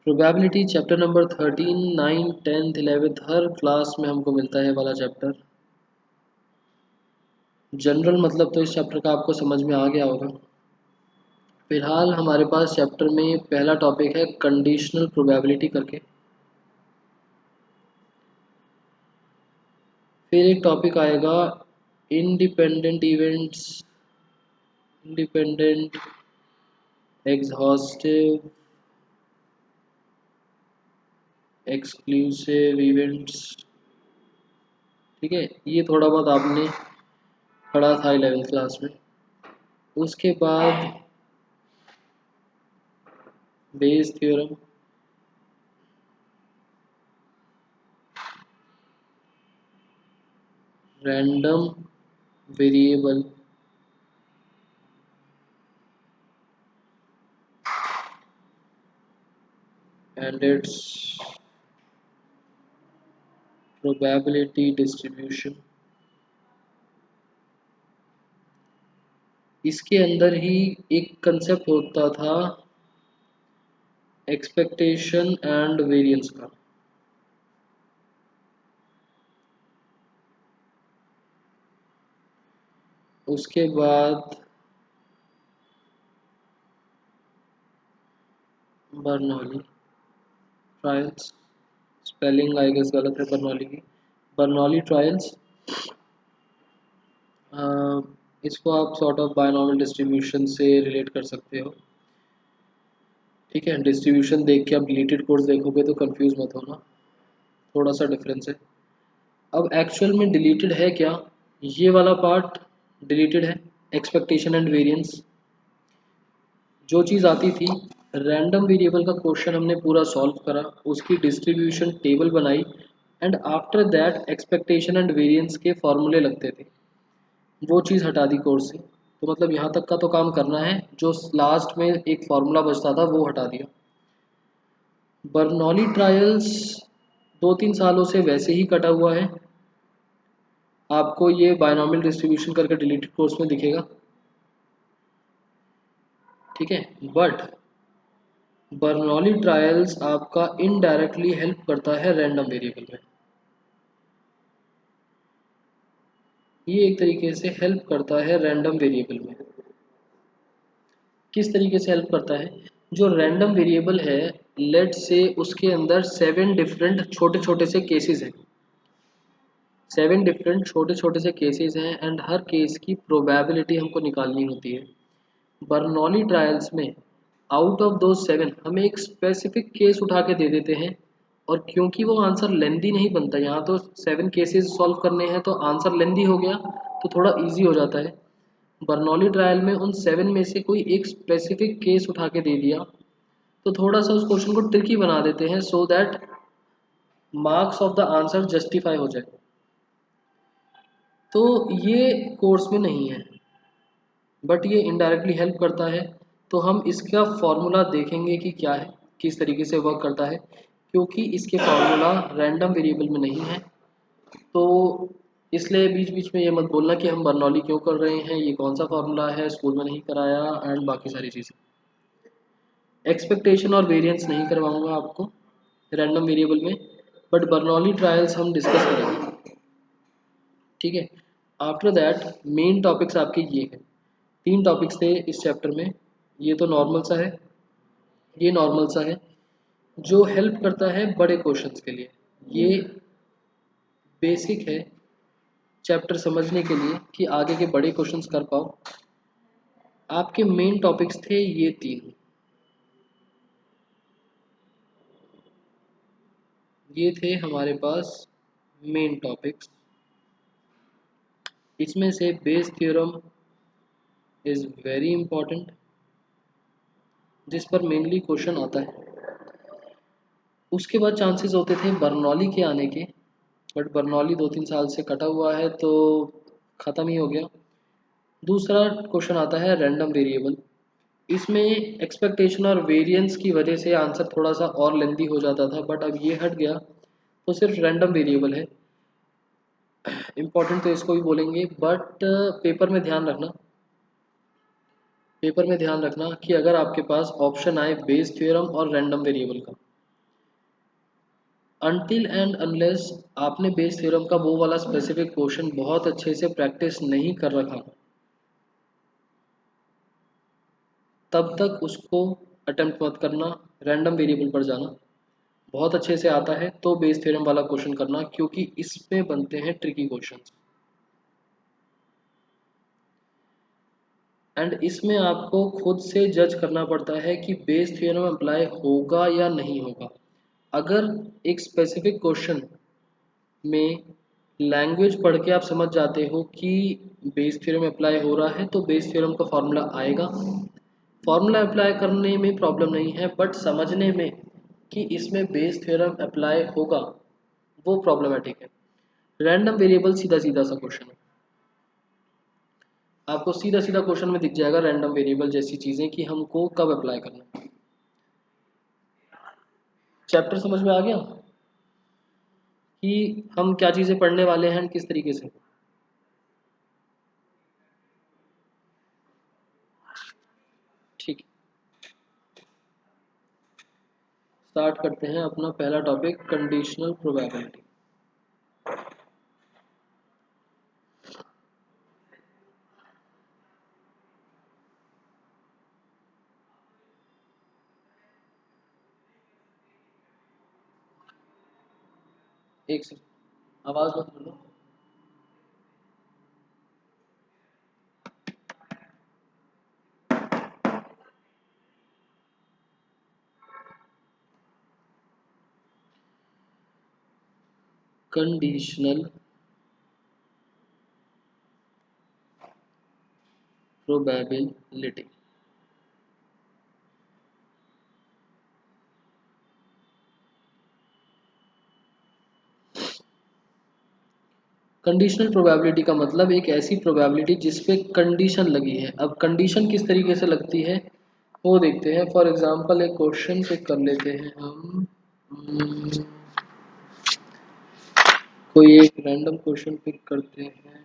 Probability chapter number 13, 9, 10th 11th हर class में हमको मिलता है वाला चैप्टर। जनरल मतलब तो इस चैप्टर का आपको समझ में आ गया होगा। फिलहाल हमारे पास चैप्टर में पहला टॉपिक है कंडीशनल प्रोबेबिलिटी करके। फिर एक टॉपिक आएगा independent events, independent exhaustive exclusive events. ठीक है, ये थोड़ा बहुत आपने पढ़ा था 11th क्लास में। उसके बाद Bayes theorem, random variable, and its probability distribution। इसके अंदर ही एक कंसेप्ट होता था एक्सपेक्टेशन एंड वेरिएंस का। उसके बाद Bernoulli trials, spelling I guess गलत है बर्नौली की, बर्नौली ट्रायल्स। इसको आप सॉर्ट ऑफ बायनॉमियल डिस्ट्रीब्यूशन से रिलेट कर सकते हो। ठीक है, डिस्ट्रीब्यूशन देख के आप डिलीटेड कोड्स देखोगे तो कंफ्यूज मत होना, थोड़ा सा डिफरेंस है। अब एक्चुअल में डिलीटेड है क्या, ये वाला पार्ट डिलीटेड है, एक्सपेक्टेशन एंड वेरिएंस। जो चीज़ आती थी, रैंडम वेरिएबल का क्वेश्चन हमने पूरा सॉल्व करा, उसकी डिस्ट्रीब्यूशन टेबल बनाई, and after that expectation and variance के फॉर्मूले लगते थे, वो चीज़ हटा दी कोर्स से। तो मतलब यहाँ तक का तो काम करना है, जो लास्ट में एक फार्मूला बचता था वो हटा दिया। बर्नौली ट्रायल्स 2-3 सालों से वैसे ही कटा हुआ है, आपको ये बायनॉमियल डिस्ट्रीब्यूशन करके डिलीटेड कोर्स में दिखेगा। ठीक है, बट बर्नौली ट्रायल्स आपका इनडायरेक्टली हेल्प करता है रैंडम वेरिएबल में। ये एक तरीके से हेल्प करता है रैंडम वेरिएबल में। किस तरीके से हेल्प करता है, जो रैंडम वेरिएबल है, लेट से उसके अंदर 7 डिफरेंट छोटे छोटे से केसेस हैं, 7 डिफरेंट छोटे छोटे से केसेस हैं, एंड हर केस की प्रोबेबिलिटी हमको निकालनी होती है। बर्नौली ट्रायल्स में आउट ऑफ दो 7 हमें एक स्पेसिफिक केस उठा के दे देते हैं, और क्योंकि वो आंसर लेंदी नहीं बनता, यहाँ तो 7 केसेस सॉल्व करने हैं तो आंसर लेंदी हो गया, तो थोड़ा इजी हो जाता है। बर्नौली ट्रायल में उन 7 में से कोई एक स्पेसिफिक केस उठा के दे दिया, तो थोड़ा सा उस क्वेश्चन को ट्रिकी बना देते हैं, so that marks of the answer justify हो जाए। तो ये कोर्स में नहीं है, बट ये इनडायरेक्टली हेल्प करता है। तो हम इसका फॉर्मूला देखेंगे कि क्या है, किस तरीके से वर्क करता है, क्योंकि इसके फार्मूला रैंडम वेरिएबल में नहीं है। तो इसलिए बीच बीच में ये मत बोलना कि हम बर्नौली क्यों कर रहे हैं, ये कौन सा फार्मूला है, स्कूल में नहीं कराया, एंड बाकी सारी चीज़ें। एक्सपेक्टेशन और वेरिएंस नहीं करवाऊंगा आपको रैंडम वेरिएबल में, बट बर्नौली ट्रायल्स हम डिस्कस करेंगे। ठीक है, आफ्टर दैट मेन टॉपिक्स आपके ये हैं, 3 टॉपिक्स थे इस चैप्टर में। ये तो नॉर्मल सा है, ये नॉर्मल सा है, जो हेल्प करता है बड़े क्वेश्चंस के लिए। ये बेसिक है चैप्टर समझने के लिए कि आगे के बड़े क्वेश्चंस कर पाओ। आपके मेन टॉपिक्स थे ये 3, ये थे हमारे पास मेन टॉपिक्स। इसमें से Bayes theorem is very important, जिस पर मेनली क्वेश्चन आता है। उसके बाद चांसेस होते थे बर्नौली के आने के, बट बर्नौली 2-3 साल से कटा हुआ है तो ख़त्म ही हो गया। दूसरा क्वेश्चन आता है रैंडम वेरिएबल। इसमें एक्सपेक्टेशन और वेरिएंस की वजह से आंसर थोड़ा सा और लेंदी हो जाता था, बट अब ये हट गया, तो सिर्फ रैंडम वेरिएबल है। इम्पॉर्टेंट तो इसको भी बोलेंगे, बट पेपर में ध्यान रखना, पेपर में ध्यान रखना कि अगर आपके पास ऑप्शन आए बेस थ्योरम और रैंडम वेरिएबल का, अनटिल एंड अनलेस आपने बेस थ्योरम का वो वाला स्पेसिफिक क्वेश्चन बहुत अच्छे से प्रैक्टिस नहीं कर रखा, तब तक उसको अटेम्प्ट मत करना। रैंडम वेरिएबल पर जाना, बहुत अच्छे से आता है तो बेस थ्योरम वाला क्वेश्चन करना, क्योंकि इसमें बनते हैं ट्रिकी क्वेश्चंस एंड इसमें आपको खुद से जज करना पड़ता है कि बेस थ्योरम अप्लाई होगा या नहीं होगा। अगर एक स्पेसिफिक क्वेश्चन में लैंग्वेज पढ़ के आप समझ जाते हो कि बेस थ्योरम अप्लाई हो रहा है तो बेस थ्योरम का फॉर्मूला आएगा। फॉर्मूला अप्लाई करने में प्रॉब्लम नहीं है, बट समझने में कि इसमें बेस थ्योरम अप्लाई होगा वो प्रॉब्लमेटिक है। रैंडम वेरिएबल सीधा सीधा सा क्वेश्चन है, आपको सीधा सीधा क्वेश्चन में दिख जाएगा रैंडम वेरिएबल जैसी चीजें कि हमको कब अप्लाई करना है। चैप्टर समझ में आ गया कि हम क्या चीजें पढ़ने वाले हैं किस तरीके से। ठीक, स्टार्ट करते हैं अपना पहला टॉपिक, कंडीशनल प्रोबेबिलिटी। एक सेकंड आवाज मत बोलो। Conditional probability. कंडीशनल प्रोबेबिलिटी का मतलब एक ऐसी प्रोबेबिलिटी जिस पे कंडीशन लगी है। अब कंडीशन किस तरीके से लगती है वो देखते हैं। फॉर एग्जांपल एक क्वेश्चन पिक कर लेते हैं हम, कोई एक रैंडम क्वेश्चन पिक करते हैं।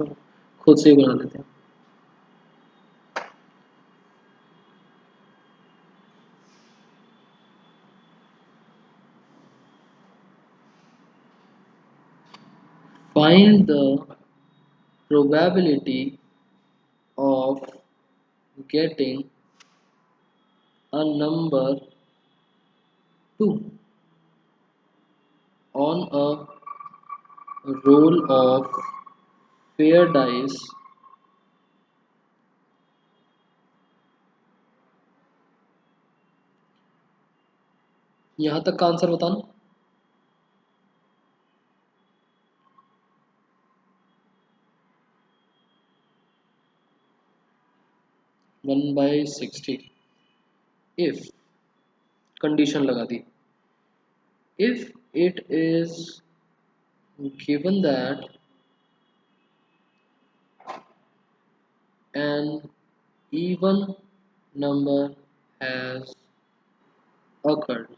चलो खुद से ही बना लेते हैं। Find the probability of getting a number 2 on a roll of fair dice यहाँ तक का आंसर बताना। 1/60 if कंडीशन लगा दी, if it is given that an even number has occurred।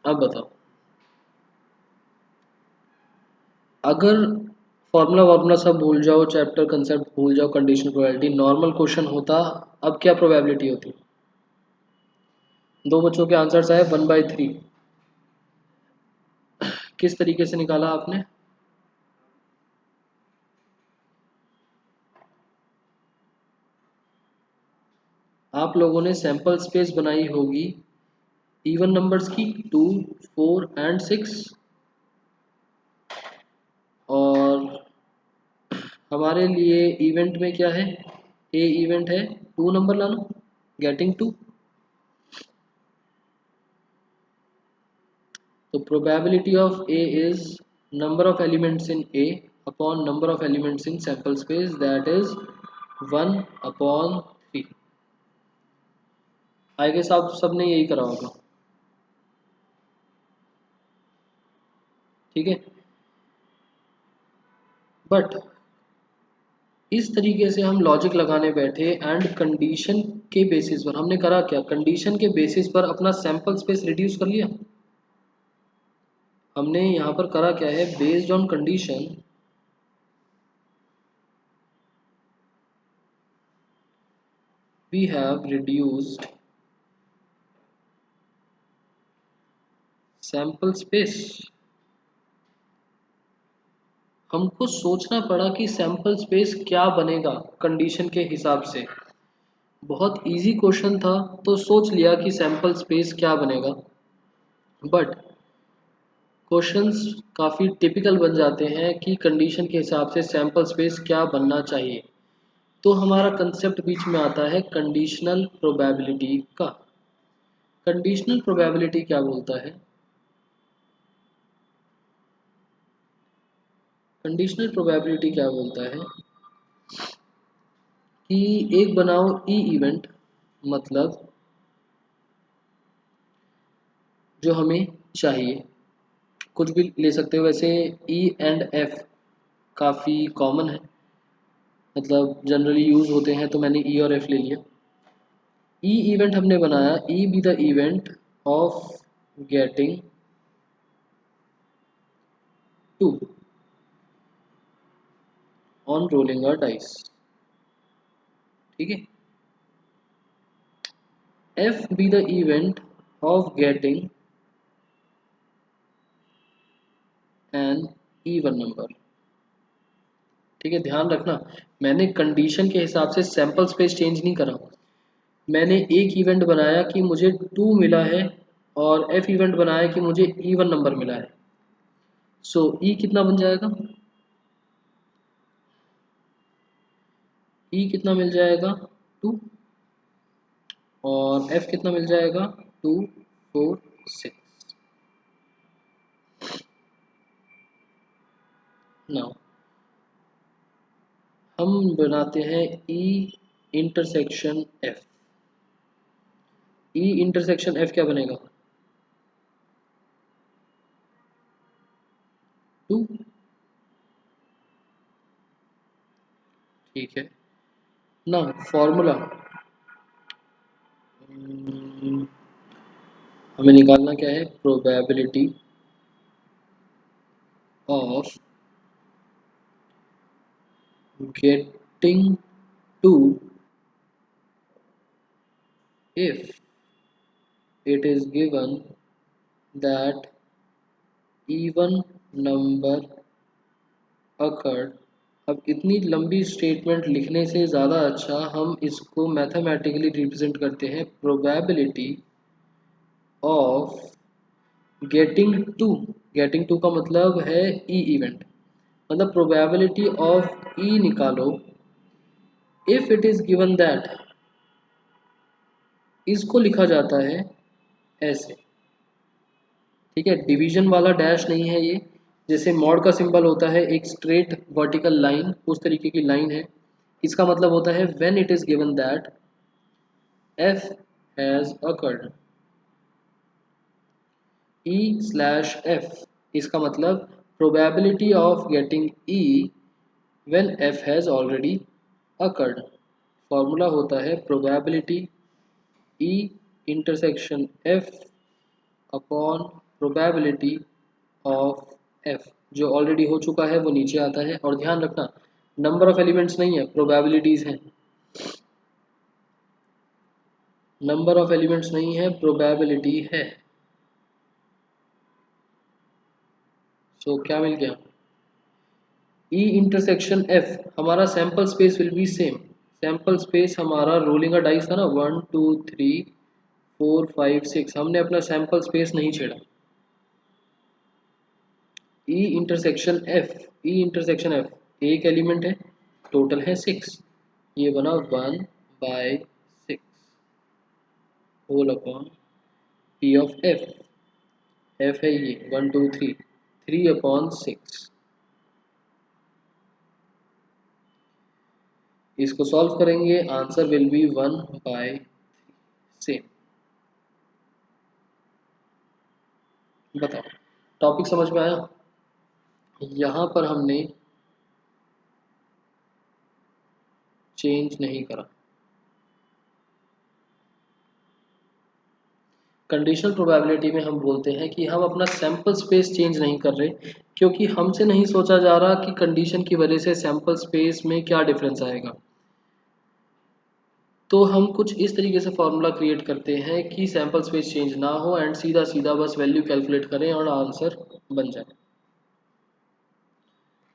अब बताओ, अगर फॉर्मूला वार्मूला सब भूल जाओ, चैप्टर कंसेप्ट भूल जाओ, कंडीशनल प्रोबेबिलिटी नॉर्मल क्वेश्चन होता, अब क्या प्रोबेबिलिटी होती। दो बच्चों के आंसर्स आए 1/3। किस तरीके से निकाला आपने। आप लोगों ने सैंपल स्पेस बनाई होगी इवन नंबर्स की 2, 4 एंड 6, और हमारे लिए इवेंट में क्या है, ए इवेंट है 2 नंबर लाना, गेटिंग 2। तो probability of A is number of elements in A upon number of elements in sample space, that is 1/3। I guess आप सबने यही करा होगा, ठीक है। बट इस तरीके से हम लॉजिक लगाने बैठे एंड कंडीशन के बेसिस पर हमने करा क्या, कंडीशन के बेसिस पर अपना सैंपल स्पेस रिड्यूस कर लिया। हमने यहाँ पर करा क्या है, based on condition we have reduced sample space. हमको सोचना पड़ा कि सैंपल स्पेस क्या बनेगा कंडीशन के हिसाब से। बहुत इजी क्वेश्चन था तो सोच लिया कि सैंपल स्पेस क्या बनेगा, बट क्वेश्चंस काफ़ी टिपिकल बन जाते हैं कि कंडीशन के हिसाब से सैंपल स्पेस क्या बनना चाहिए। तो हमारा कंसेप्ट बीच में आता है कंडीशनल प्रोबेबिलिटी का। कंडीशनल प्रोबेबिलिटी क्या बोलता है? कंडीशनल प्रोबेबिलिटी क्या बोलता है कि एक बनाओ ई इवेंट, मतलब जो हमें चाहिए, कुछ भी ले सकते हो। वैसे ई एंड एफ काफ़ी कॉमन है, मतलब जनरली यूज़ होते हैं, तो मैंने ई और एफ ले लिया। ई इवेंट हमने बनाया, E be the event of getting two on rolling a dice. ठीक है, F be the event of getting an even number. ठीक है, ध्यान रखना, मैंने कंडीशन के हिसाब से सैंपल स्पेस चेंज नहीं करा। मैंने एक इवेंट बनाया कि मुझे 2 मिला है, और एफ इवेंट बनाया कि मुझे इवन नंबर मिला है। सो ई कितना बन जाएगा? ई कितना मिल जाएगा? 2। और एफ कितना मिल जाएगा? 2 4 6। नाउ हम बनाते हैं ई intersection F. E intersection F क्या बनेगा? 2। ठीक है ना, फॉर्मूला हमें निकालना क्या है, probability of getting to if it is given that even number occurred। अब इतनी लंबी स्टेटमेंट लिखने से ज़्यादा अच्छा हम इसको मैथमेटिकली रिप्रेजेंट करते हैं, प्रोबेबिलिटी ऑफ गेटिंग टू का मतलब है ई इवेंट, मतलब प्रोबेबिलिटी ऑफ ई निकालो if it is given that. इसको लिखा जाता है ऐसे, ठीक है, डिवीजन वाला डैश नहीं है ये। जैसे मॉड का सिंबल होता है एक स्ट्रेट वर्टिकल लाइन, उस तरीके की लाइन है। इसका मतलब होता है when it is given that F has occurred. E slash F, इसका मतलब probability of getting E when F has already occurred. Formula होता है probability E intersection F upon probability of F. जो ऑलरेडी हो चुका है वो नीचे आता है, और ध्यान रखना नंबर ऑफ एलिमेंट्स नहीं है, प्रोबेबिलिटीज हैं। नंबर ऑफ एलिमेंट्स नहीं है, प्रोबेबिलिटी है। सो क्या मिल गया? ई इंटरसेक्शन एफ, हमारा sample space will be same. Sample space हमारा रोलिंग का डाइस था ना, 1 2 3 4 5 6, हमने अपना सैंपल स्पेस नहीं छेड़ा। E intersection F, E intersection F एक एलिमेंट है, टोटल है 6, ये बना 1/6 whole upon P of F. F है ये 1 2 3, 3/6। इसको सॉल्व करेंगे, आंसर विल बी 1/6। बताओ, टॉपिक समझ में आया? यहाँ पर हमने चेंज नहीं करा। कंडीशनल प्रोबेबिलिटी में हम बोलते हैं कि हम अपना सैंपल स्पेस चेंज नहीं कर रहे, क्योंकि हमसे नहीं सोचा जा रहा कि कंडीशन की वजह से सैंपल स्पेस में क्या डिफरेंस आएगा। तो हम कुछ इस तरीके से फॉर्मूला क्रिएट करते हैं कि सैंपल स्पेस चेंज ना हो एंड सीधा सीधा बस वैल्यू कैलकुलेट करें और आंसर बन जाए।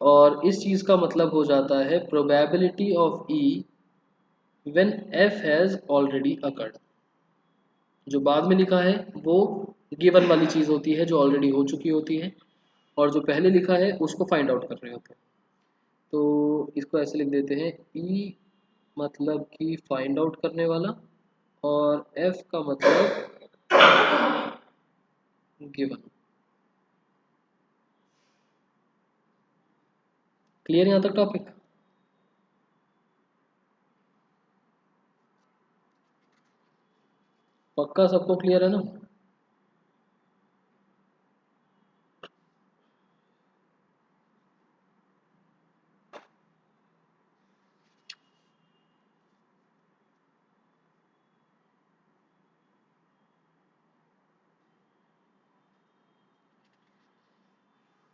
और इस चीज़ का मतलब हो जाता है probability of E when F has already occurred. जो बाद में लिखा है वो गिवन वाली चीज़ होती है जो ऑलरेडी हो चुकी होती है, और जो पहले लिखा है उसको फाइंड आउट कर रहे होते हैं। तो इसको ऐसे लिख देते हैं, ई मतलब कि फाइंड आउट करने वाला, और एफ का मतलब गिवन। क्लियर यहाँ तक टॉपिक? पक्का सबको क्लियर है ना?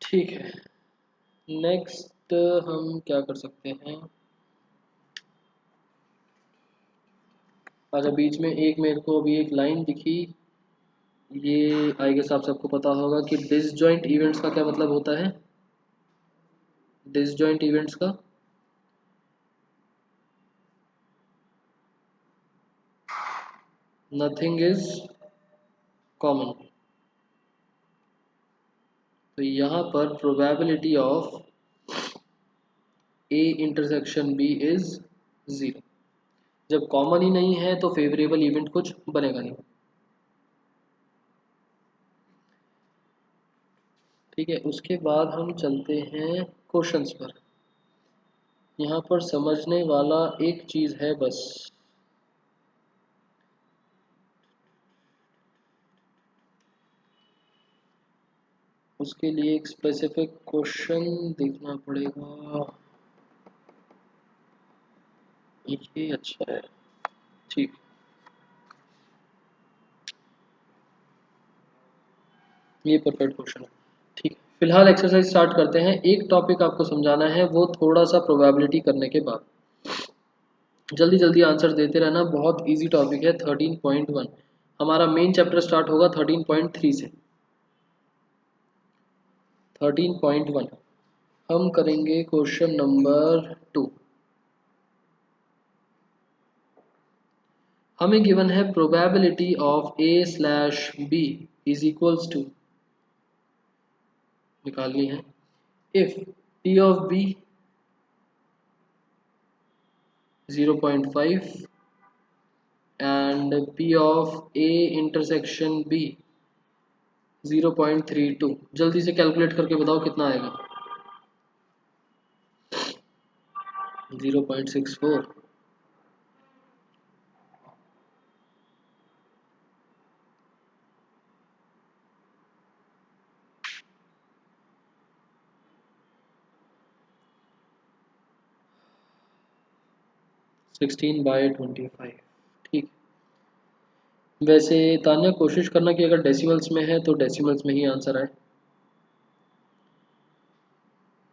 ठीक है, नेक्स्ट हम क्या कर सकते हैं। अच्छा, बीच में एक मेरे को अभी एक लाइन दिखी, ये आई गेस आप सबको पता होगा कि डिसजॉइंट इवेंट्स का क्या मतलब होता है। डिसजॉइंट इवेंट्स का नथिंग इज कॉमन। तो यहाँ पर probability of A intersection B is 0। जब कॉमन ही नहीं है तो फेवरेबल इवेंट कुछ बनेगा नहीं। ठीक है, उसके बाद हम चलते हैं क्वेश्चंस पर। यहाँ पर समझने वाला एक चीज़ है बस। उसके लिए एक स्पेसिफिक क्वेश्चन देखना पड़ेगा। ये अच्छा है, ठीक। ये परफेक्ट क्वेश्चन है। ठीक, फिलहाल एक्सरसाइज स्टार्ट करते हैं। एक टॉपिक आपको समझाना है, वो थोड़ा सा प्रोबेबिलिटी करने के बाद जल्दी जल्दी आंसर देते रहना। बहुत इजी टॉपिक है। 13.1 हमारा मेन चैप्टर स्टार्ट होगा 13.3 से। 13.1 हम करेंगे क्वेश्चन नंबर 2। हमें गिवन है probability of A slash B is equals to, निकालनी है, if P of B 0.5 and P of A intersection B 0.32। जल्दी से कैलकुलेट करके बताओ कितना आएगा। 0.64। 16/25। ठीक। वैसे तान्या कोशिश करना कि अगर डेसिमल्स में है तो डेसिमल्स में ही आंसर आए।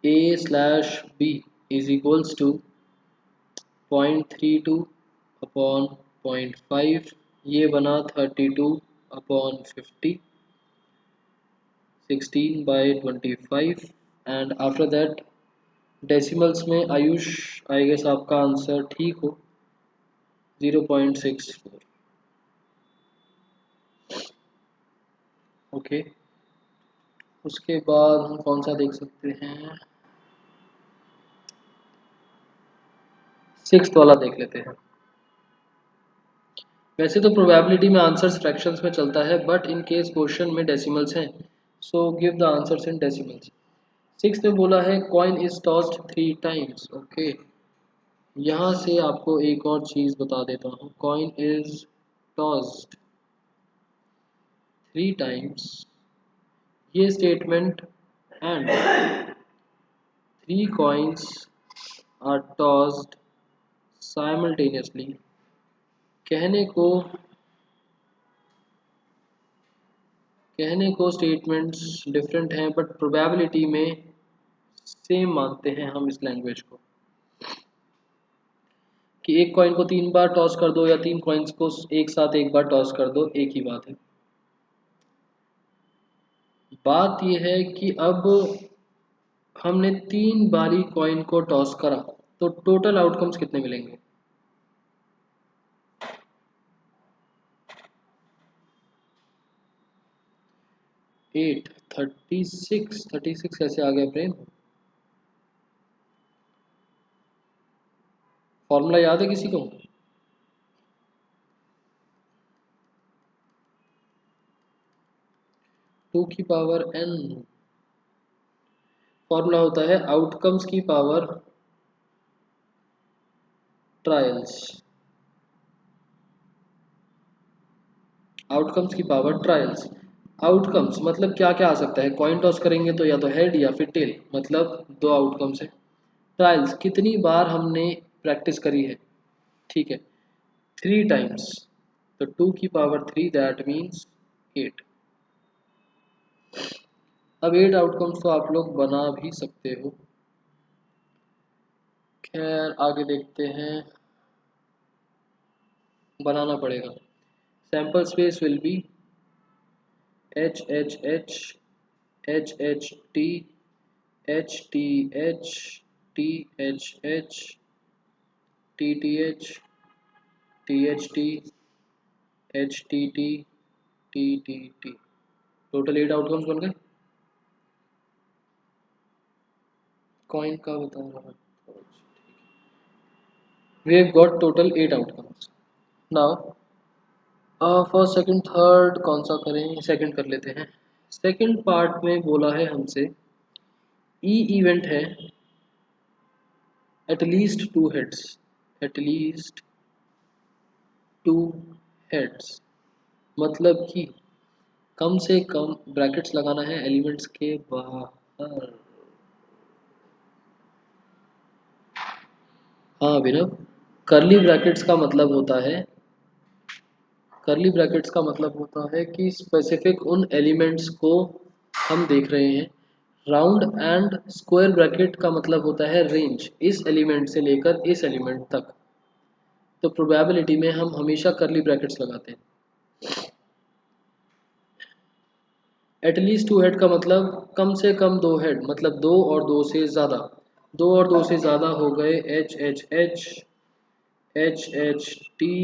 A slash B is equals to 0.32 upon 0.5, ये बना 32/50, 16/25। एंड आफ्टर दैट डेसिमल्स में आयुष, आई गेस आपका आंसर ठीक हो, 0.64। ओके, उसके बाद हम कौन सा देख सकते हैं, सिक्स्थ वाला देख लेते हैं। वैसे तो प्रोबेबिलिटी में आंसर्स फ्रैक्शंस में चलता है, बट इन केस क्वेश्चन में डेसिमल्स हैं, so give the answers in decimals. Six में बोला है coin is tossed 3 times. Okay, यहाँ से आपको एक और चीज़ बता देता हूँ, कॉइन इज टॉस्ड 3 टाइम्स, ये statement and 3 coins are tossed simultaneously कहने को कहने को स्टेटमेंट्स डिफरेंट हैं बट प्रोबेबिलिटी में सेम मानते हैं हम इस लैंग्वेज को, कि एक कॉइन को 3 बार टॉस कर दो या 3 कॉइन्स को एक साथ एक बार टॉस कर दो, एक ही बात है। बात यह है कि अब हमने 3 बारी कॉइन को टॉस करा तो टोटल आउटकम्स कितने मिलेंगे? 8, 36। 36 कैसे आ गया प्रेम? फॉर्मूला याद है किसी को? टू की पावर n। फॉर्मूला होता है आउटकम्स की पावर ट्रायल्स। आउटकम्स की पावर ट्रायल्स। आउटकम्स मतलब क्या क्या आ सकता है? कॉइन टॉस करेंगे तो या तो हेड या फिर टेल, मतलब दो आउटकम्स है। ट्रायल्स कितनी बार हमने प्रैक्टिस करी है, ठीक है, 3 टाइम्स, तो 2 की पावर 3 दैट मीन्स 8। अब 8 आउटकम्स तो आप लोग बना भी सकते हो। खैर आगे देखते हैं, बनाना पड़ेगा। Sample space will be H H H H H T H T H T H H T T H T H T H T T T T T. Total 8 outcomes बन गए। कॉइन का बता रहा था। We have got total 8 outcomes. Now, first second third कौन सा करें? Second कर लेते हैं। सेकंड पार्ट में बोला है हमसे ई इवेंट है एटलीस्ट 2 हेड्स, एटलीस्ट 2 हेड्स, मतलब कि कम से कम ब्रैकेट्स लगाना है एलिमेंट्स के बाहर। हाँ विनव, करली ब्रैकेट्स का मतलब होता है, करली ब्रैकेट्स का मतलब होता है कि स्पेसिफिक उन एलिमेंट्स को हम देख रहे हैं। राउंड एंड स्क्वायर ब्रैकेट का मतलब होता है रेंज, इस एलिमेंट से लेकर इस एलिमेंट तक। तो प्रोबेबिलिटी में हम हमेशा करली ब्रैकेट्स लगाते हैं। एटलीस्ट 2 हेड का मतलब कम से कम 2 हेड, मतलब 2 और 2 से ज़्यादा। 2 और 2 से ज़्यादा हो गए H H H H H T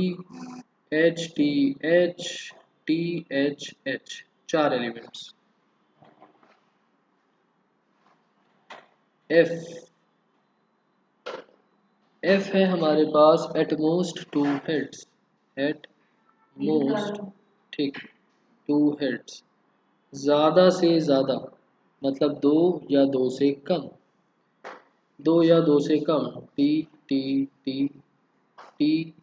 H T H T H H, 4 elements. F, F है हमारे पास at most 2 heads, at most, ठीक, 2 हेड्स। ज़्यादा से ज़्यादा मतलब 2 या 2 से कम, 2 या 2 से कम T T T T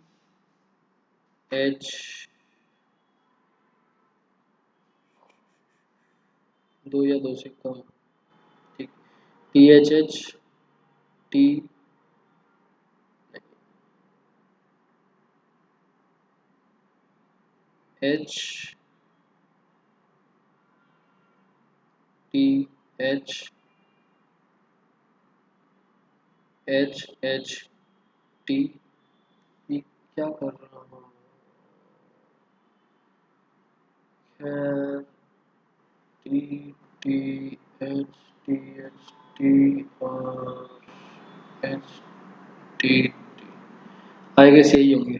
H, 2 या 2 से कम, ठीक, T H H T H T H H H T. ये क्या कर रहा हूँ? T T H T H T और H T T, I guess यही होंगे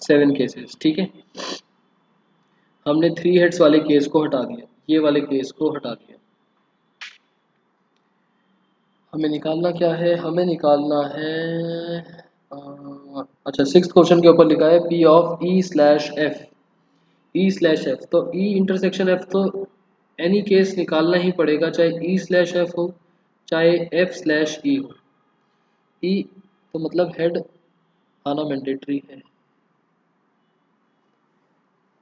7 केसेस, ठीक है। हमने 3 हेड्स वाले केस को हटा दिया, ये वाले केस को हटा दिया। हमें निकालना क्या है? हमें निकालना है अच्छा, 6th क्वेश्चन के ऊपर लिखा है P of E slash F, E slash F, तो ई इंटरसेक्शन एफ तो एनी केस निकालना ही पड़ेगा, चाहे ई स्लैश एफ हो चाहे एफ स्लैश ई हो। ई तो मतलब हेड आना मैंडेटरी है।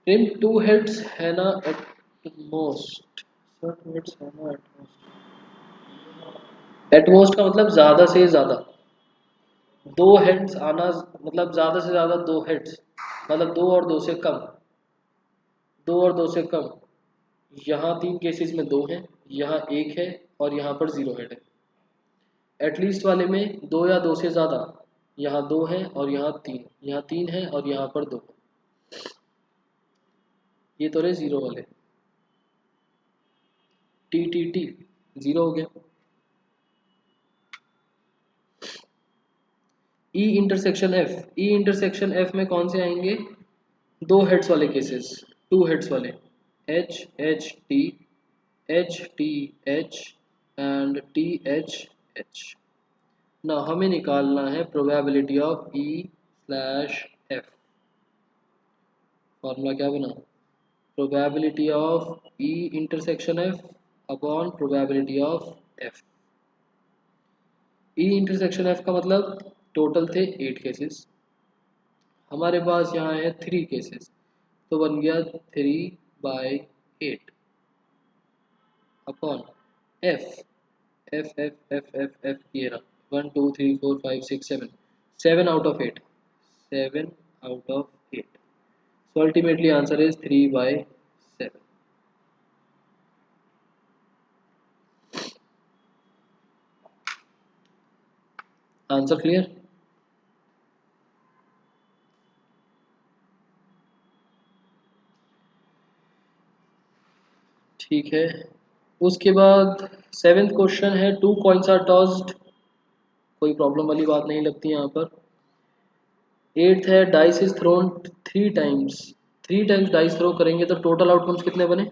इन 2 हेड्स है ना एट मोस्ट, सर 2 हेड्स है ना एट मोस्ट, एट मोस्ट का मतलब ज़्यादा से ज़्यादा, दो हेड्स आना मतलब ज़्यादा से ज़्यादा दो हेड्स, मतलब दो और दो से कम, दो और दो से कम। यहाँ तीन केसेस में दो हैं, यहाँ एक है और यहाँ पर जीरो हेड है। एटलीस्ट वाले में दो या दो से ज़्यादा, यहाँ दो है और यहाँ तीन है और यहाँ पर दो। ये तो रहे जीरो वाले। टी टी टी जीरो हो गया। ई intersection F, E intersection F में कौन से आएंगे? दो हेड्स वाले केसेस, टू हेड्स वाले, H H T, H T H and T H H. ना हमें निकालना है probability of E slash F. Formula क्या बना? Probability of E intersection F upon probability of F. E intersection F का मतलब total थे 8 केसेस, हमारे पास यहाँ है 3 केसेस, तो बन गया 3/8 upon F. F F F F F ये रहा 1 2 3 4 5 6 7, 7 out of 8, 7 out of 8। So ultimately answer is 3/7। Answer clear? ठीक है। उसके बाद सेवेंथ क्वेश्चन है, टू कॉइन्स आर टॉस्ड। कोई प्रॉब्लम वाली बात नहीं लगती यहाँ पर। एट्थ है, dice is thrown 3 times. 3 times dice throw करेंगे तो टोटल आउटकम्स कितने बने?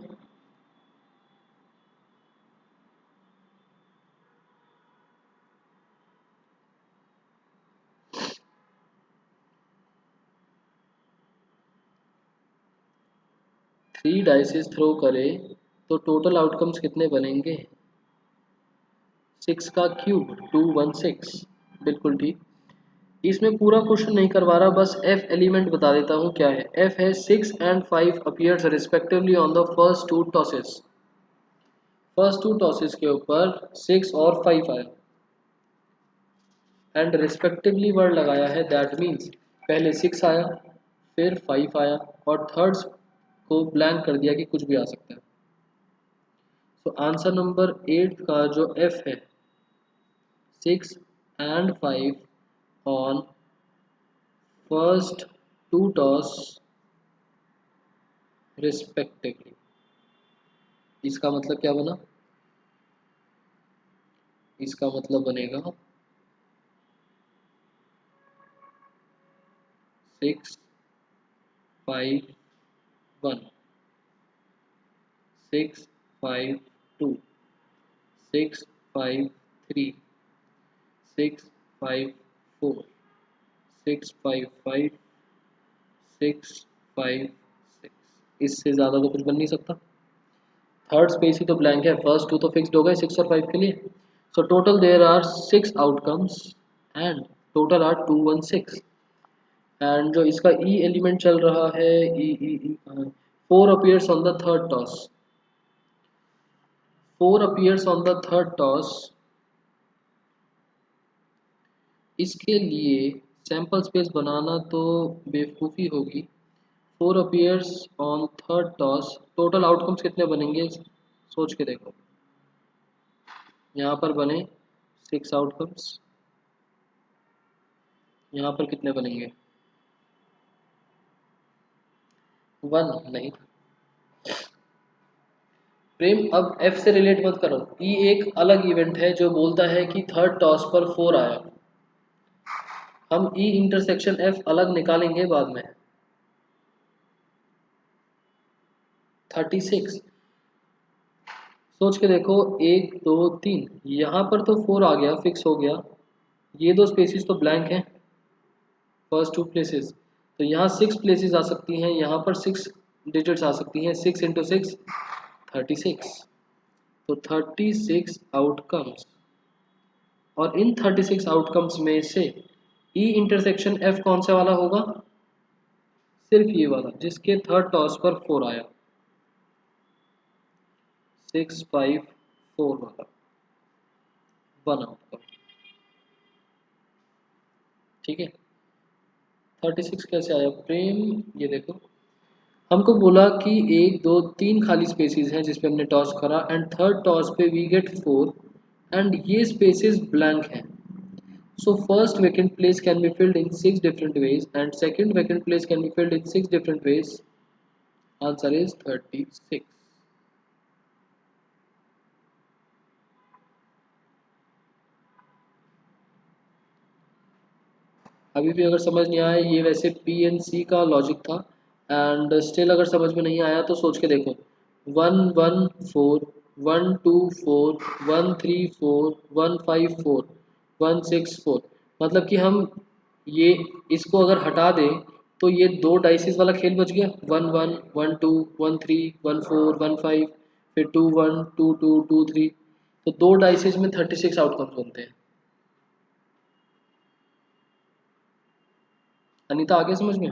3 डाइसेस थ्रो करे तो टोटल आउटकम्स कितने बनेंगे? 6 का क्यूब 216। बिल्कुल ठीक। इसमें पूरा क्वेश्चन नहीं करवा रहा, बस एफ एलिमेंट बता देता हूँ क्या है। एफ है 6 and 5 appears respectively on the first two tosses. First two tosses के ऊपर 6 और 5 आया एंड रिस्पेक्टिवली वर्ड लगाया है, दैट मीन्स पहले 6 आया फिर 5 आया और थर्ड्स को ब्लैंक कर दिया कि कुछ भी आ सकता है। तो आंसर नंबर 8 का जो एफ है 6 and 5 on first two toss respectively, इसका मतलब क्या बना? इसका मतलब बनेगा 6 5 1, 6 5 2, 6 5 3, 6 5 4, 6 5 5, 6 5 6। इससे ज़्यादा तो कुछ बन नहीं सकता। थर्ड स्पेस ही तो ब्लैंक है, फर्स्ट टू तो फिक्स्ड हो गए 6 और 5 के लिए। So total there are 6 outcomes and total are 216। And जो इसका ई एलिमेंट चल रहा है, E 4 appears on the third toss, 4 appears on the third toss. इसके लिए सैंपल स्पेस बनाना तो बेवकूफ़ी होगी। 4 appears on third toss, total outcomes कितने बनेंगे सोच के देखो। यहाँ पर बने 6 आउटकम्स, यहाँ पर कितने बनेंगे? 1 नहीं। प्रेम अब एफ से रिलेट मत करो, ई एक अलग इवेंट है जो बोलता है कि थर्ड टॉस पर 4 आया। हम ई इंटरसेक्शन एफ अलग निकालेंगे बाद में। 36, सोच के देखो, 1 2 3, यहाँ पर तो 4 आ गया, फिक्स हो गया। ये दो स्पेसिस तो ब्लैंक हैं, फर्स्ट टू प्लेसेस। तो यहाँ 6 प्लेसेस आ सकती हैं, यहाँ पर 6 डिजिट्स आ सकती हैं। 6 इंटू 6 36, तो 36 आउटकम्स। और इन 36 आउटकम्स में से ई इंटरसेक्शन एफ कौन सा वाला होगा? सिर्फ ये वाला जिसके थर्ड टॉस पर 4 आया, 6 5 4 वाला 1 आउटकम। ठीक है। 36 कैसे आया प्रेम? ये देखो, हमको बोला कि एक दो तीन खाली स्पेसेस हैं जिसपे हमने टॉस करा एंड थर्ड टॉस पे वी गेट 4 एंड ये स्पेसेस ब्लैंक हैं. So first vacant place can be filled in 6 different ways and second vacant place can be filled in 6 different ways. Answer is 36. अभी भी अगर समझ नहीं आया, ये वैसे पी एन सी का लॉजिक था एंड स्टिल अगर समझ में नहीं आया तो सोच के देखो. 1 1 4 1 2 4 1 3 4 1 5 4 1 6 4, मतलब कि हम ये इसको अगर हटा दें तो ये दो डाइसिस वाला खेल बच गया. 1 1 1 2 1 3 1 4 1 5, फिर 2 1 2 2 2 3. तो दो डाइसिस में 36 आउटकम्स बनते हैं. अनीता आगे समझ में?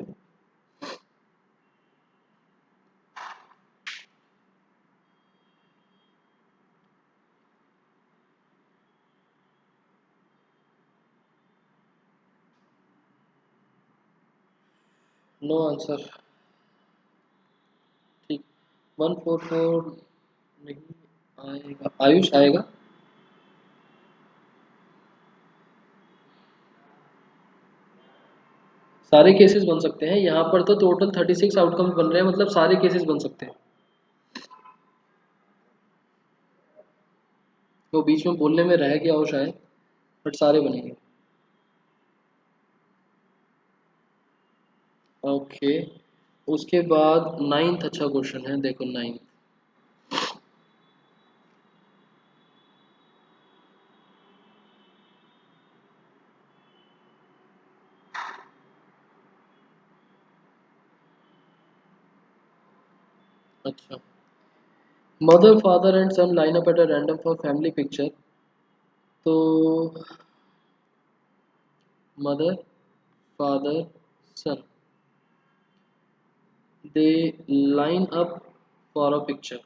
No answer. ठीक. 1 4 4 नहीं आएगा. आयुष आएगा. सारे केसेस बन सकते हैं यहाँ पर, तो टोटल 36 आउटकम्स बन रहे हैं, मतलब सारे केसेस बन सकते हैं. तो बीच में बोलने में रह गया हो शायद, बट सारे बनेंगे. ओके. उसके बाद नाइन्थ अच्छा क्वेश्चन है, देखो नाइन्थ. अच्छा. Mother father and son line up at a random for family picture. तो mother father son, they line up for a picture.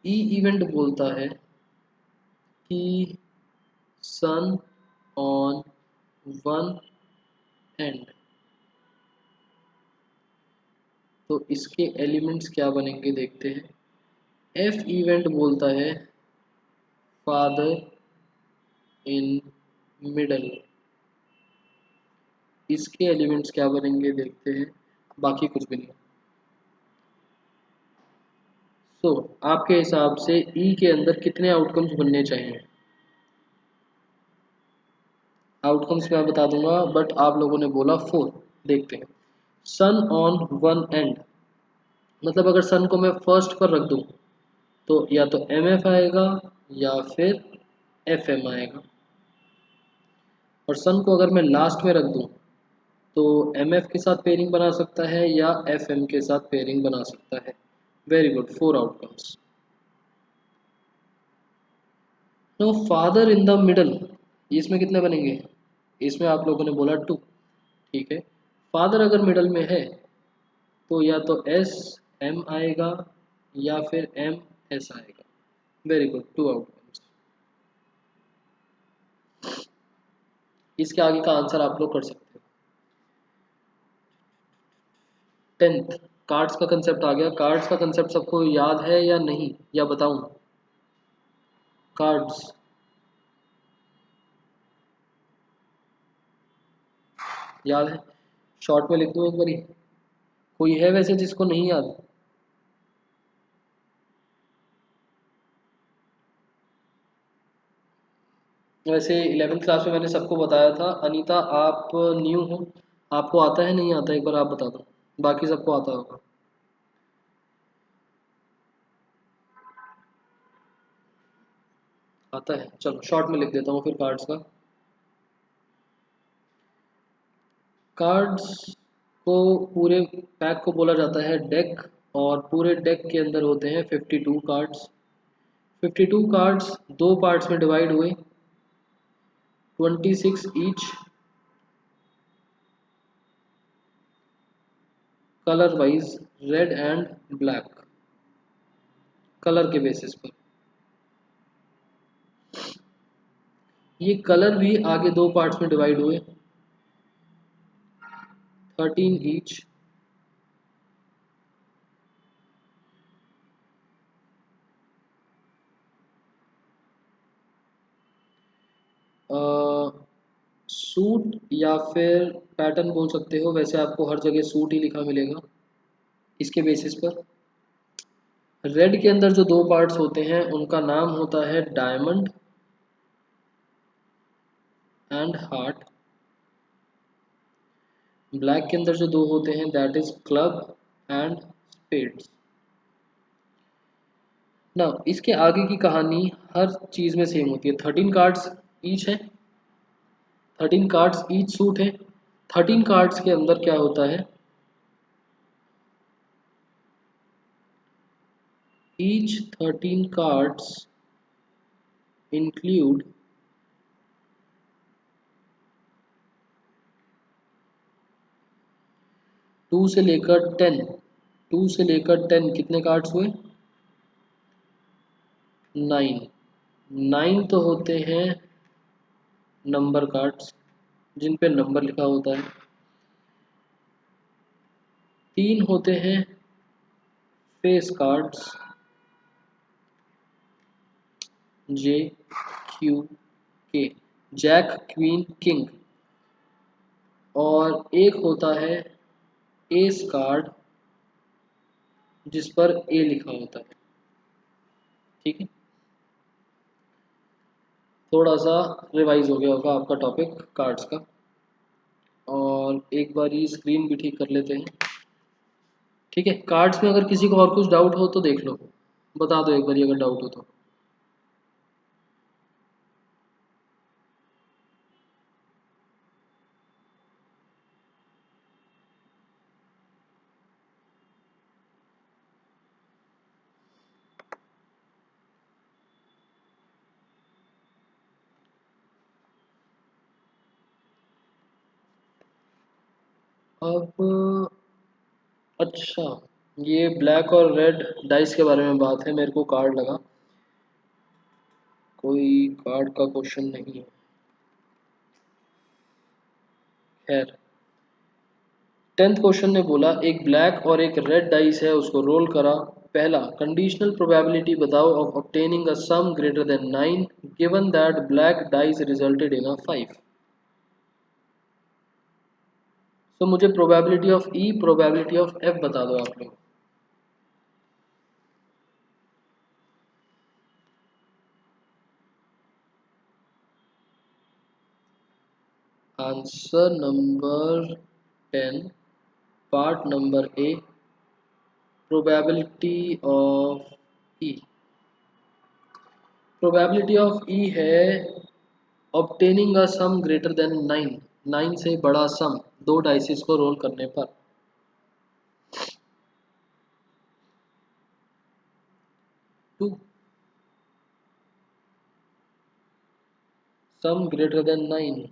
E event बोलता है कि सन ऑन वन एंड, तो इसके एलिमेंट्स क्या बनेंगे देखते हैं. एफ इवेंट बोलता है फादर इन मिडल, इसके एलिमेंट्स क्या बनेंगे देखते हैं. बाकी कुछ भी नहीं. सो आपके हिसाब से ई के अंदर कितने आउटकम्स बनने चाहिए? आउटकम्स मैं बता दूंगा बट आप लोगों ने बोला 4. देखते हैं. सन ऑन वन एंड, मतलब अगर सन को मैं फर्स्ट पर रख दूं तो या तो एम एफ आएगा या फिर एफ एम आएगा. और सन को अगर मैं लास्ट में रख दूं तो एम एफ के साथ पेयरिंग बना सकता है या एफ एम के साथ पेयरिंग बना सकता है. Very good, 4 outcomes. No father in the middle, इसमें कितने बनेंगे? इसमें आप लोगों ने बोला 2. ठीक है. फादर अगर मिडल में है तो या तो एस एम आएगा या फिर एम एस आएगा. Very good, 2 outcomes. इसके आगे का आंसर आप लोग कर सकते हो. 10th, कार्ड्स का कंसेप्ट आ गया. कार्ड्स का कंसेप्ट सबको याद है या नहीं, या बताऊं? कार्ड्स याद है? शॉर्ट में लिख दूं एक बारी? कोई है वैसे जिसको नहीं याद? वैसे 11th क्लास में मैंने सबको बताया था. अनीता आप न्यू हो, आपको आता है नहीं आता, एक बार आप बता दो. बाकी सबको आता होगा. आता है, चलो शॉर्ट में लिख देता हूँ फिर कार्ड्स का. कार्ड्स को, पूरे पैक को बोला जाता है डेक, और पूरे डेक के अंदर होते हैं 52 कार्ड्स. 52 कार्ड्स दो पार्ट्स में डिवाइड हुए, 26 each, colour wise red and black, colour के बेसिस पर. ये कलर भी आगे दो पार्ट्स में डिवाइड हुए, 13 ईच। सूट या फिर पैटर्न बोल सकते हो, वैसे आपको हर जगह सूट ही लिखा मिलेगा इसके बेसिस पर। रेड के अंदर जो दो पार्ट्स होते हैं उनका नाम होता है डायमंड एंड हार्ट। ब्लैक के अंदर जो दो होते हैं that is club and spades. ना इसके आगे की कहानी हर चीज में सेम होती है। 13 कार्ड्स ईच है, 13 कार्ड्स ईच सूट है। 13 कार्ड्स के अंदर क्या होता है, ईच 13 कार्ड्स इंक्लूड 2 से लेकर 10, 2 से लेकर 10 कितने कार्ड्स हुए, 9। 9 तो होते हैं नंबर कार्ड्स जिन पे नंबर लिखा होता है। 3 होते हैं फेस कार्ड्स, जे क्यू के, जैक क्वीन किंग। और एक होता है एस कार्ड जिस पर ए लिखा होता है। ठीक है, थोड़ा सा रिवाइज हो गया होगा आपका टॉपिक कार्ड्स का। और एक बार ये स्क्रीन भी ठीक कर लेते हैं। ठीक है, कार्ड्स में अगर किसी को और कुछ डाउट हो तो देख लो, बता दो एक बार अगर डाउट हो तो। अब अच्छा, ये ब्लैक और रेड डाइस के बारे में बात है, मेरे को कार्ड लगा, कोई कार्ड का क्वेश्चन नहीं है। खैर, 10th क्वेश्चन ने बोला एक ब्लैक और एक रेड डाइस है, उसको रोल करा। पहला, कंडीशनल प्रोबेबिलिटी बताओ of obtaining a sum greater than 9 given that black dice resulted in a 5। तो मुझे probability of E, probability of F बता दो आप लोग। Answer number 10, part number A, probability of E. Probability of E है obtaining a sum greater than 9, 9 से बड़ा सम दो डाइसिस को रोल करने पर। Two, sum greater than 9।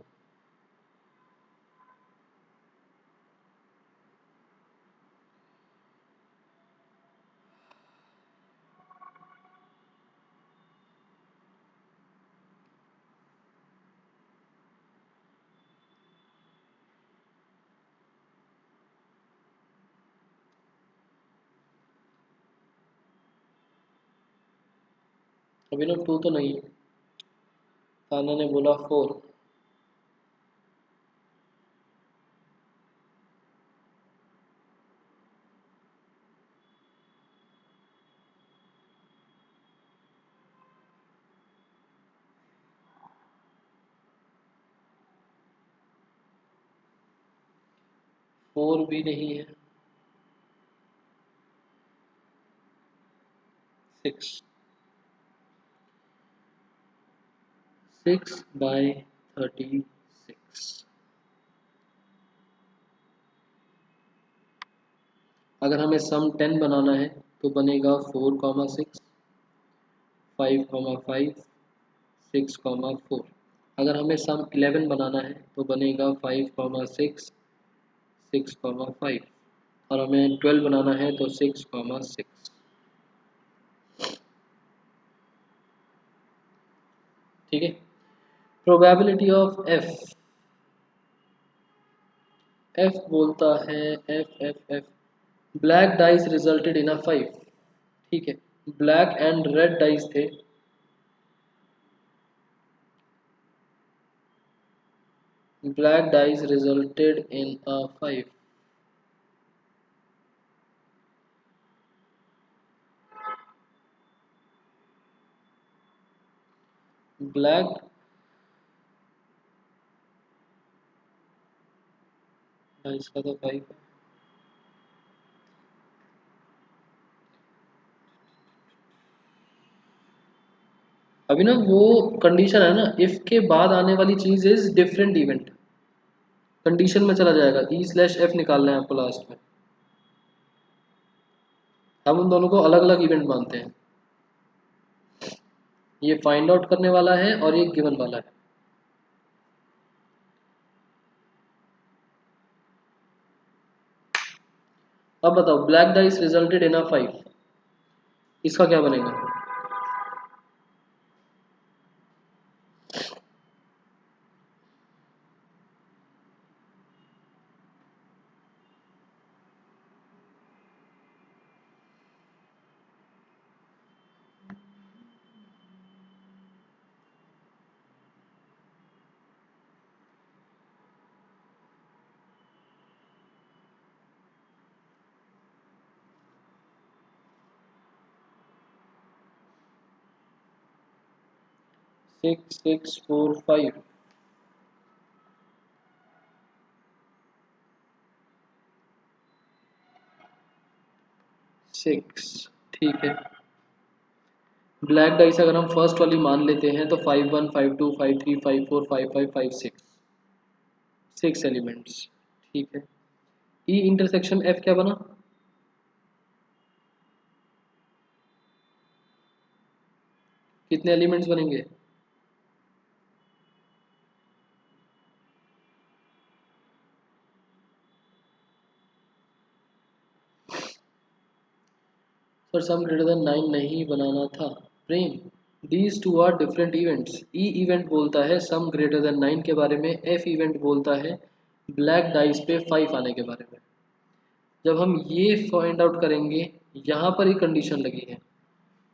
Abhinav 2 तो नहीं, ताना ने बोला 4। 4 भी नहीं है, 6, 6/36। अगर हमें सम 10 बनाना है तो बनेगा 4,6, 5,5, 6,4। अगर हमें सम 11 बनाना है तो बनेगा 5,6, 6,5। और हमें 12 बनाना है तो 6,6। ठीक है, प्रोबेबिलिटी ऑफ एफ बोलता है F black dice resulted in a 5। ठीक है, ब्लैक एंड रेड डाइस थे, black dice resulted in a 5। Black dice का तो 5 है। अभी ना वो कंडीशन है ना, इफ के बाद आने वाली चीज इज डिफरेंट इवेंट, कंडीशन में चला जाएगा, ई स्लैश एफ निकालना है आपको लास्ट में। हम उन दोनों को अलग अलग इवेंट मानते हैं, ये फाइंड आउट करने वाला है और ये गिवन वाला है। अब बताओ black dice resulted in a 5, इसका क्या बनेगा? 6645 6। ठीक है, ब्लैक डाइस अगर हम फर्स्ट वाली मान लेते हैं तो 51 52 53 54 55 56, 6 एलिमेंट्स। ठीक है, ई इंटरसेक्शन एफ क्या बना? कितने एलिमेंट्स बनेंगे? पर सम ग्रेटर देन 9 नहीं बनाना था Prem. These two are different events. E event बोलता है सम ग्रेटर देन 9 के बारे में, एफ इवेंट बोलता है ब्लैक डाइस पे 5 आने के बारे में। जब हम ये फाइंड आउट करेंगे, यहाँ पर ही कंडीशन लगी है।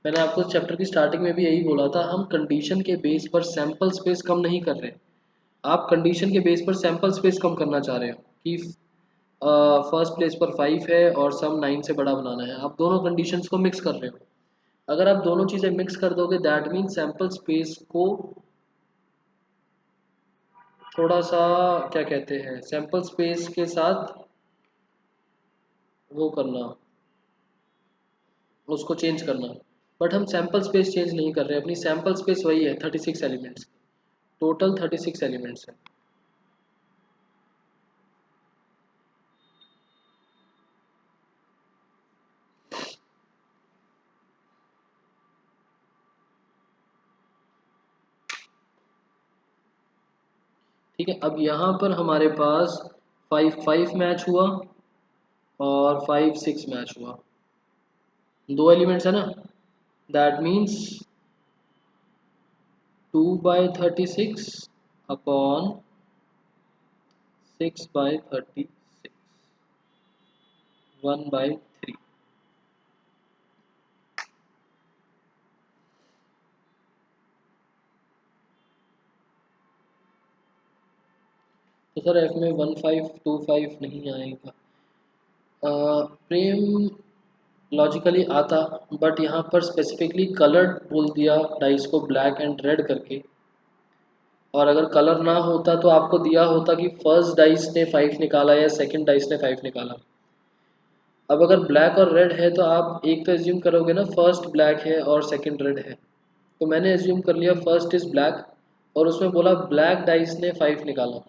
मैंने आपको चैप्टर की स्टार्टिंग में भी यही बोला था, हम कंडीशन के बेस पर सैंपल स्पेस कम नहीं कर रहे। आप कंडीशन के बेस पर सैंपल स्पेस कम करना चाह रहे हो कि फर्स्ट प्लेस पर 5 है और सम 9 से बड़ा बनाना है, आप दोनों कंडीशंस को मिक्स कर रहे हो। अगर आप दोनों चीज़ें मिक्स कर दोगे दैट मीन सैंपल स्पेस को थोड़ा सा, क्या कहते हैं, सैंपल स्पेस के साथ वो करना, उसको चेंज करना। बट हम सैंपल स्पेस चेंज नहीं कर रहे, अपनी सैंपल स्पेस वही है 36 एलिमेंट्स, टोटल 36 एलिमेंट्स है। ठीक है, अब यहाँ पर हमारे पास 5 5 मैच हुआ और 5 6 मैच हुआ, दो एलिमेंट्स है ना, दैट मीन्स 2/36 अपॉन 6/36, 1/3। तो सर एफ में 1525 नहीं आएगा प्रेम, लॉजिकली आता, बट यहाँ पर स्पेसिफिकली कलर्ड बोल दिया डाइस को ब्लैक एंड रेड करके, और अगर कलर ना होता तो आपको दिया होता कि फर्स्ट डाइस ने 5 निकाला या सेकंड डाइस ने 5 निकाला। अब अगर ब्लैक और रेड है तो आप एक तो एज्यूम करोगे ना फर्स्ट ब्लैक है और सेकंड रेड है, तो मैंने एज्यूम कर लिया फर्स्ट इज ब्लैक और उसमें बोला ब्लैक डाइस ने 5 निकाला।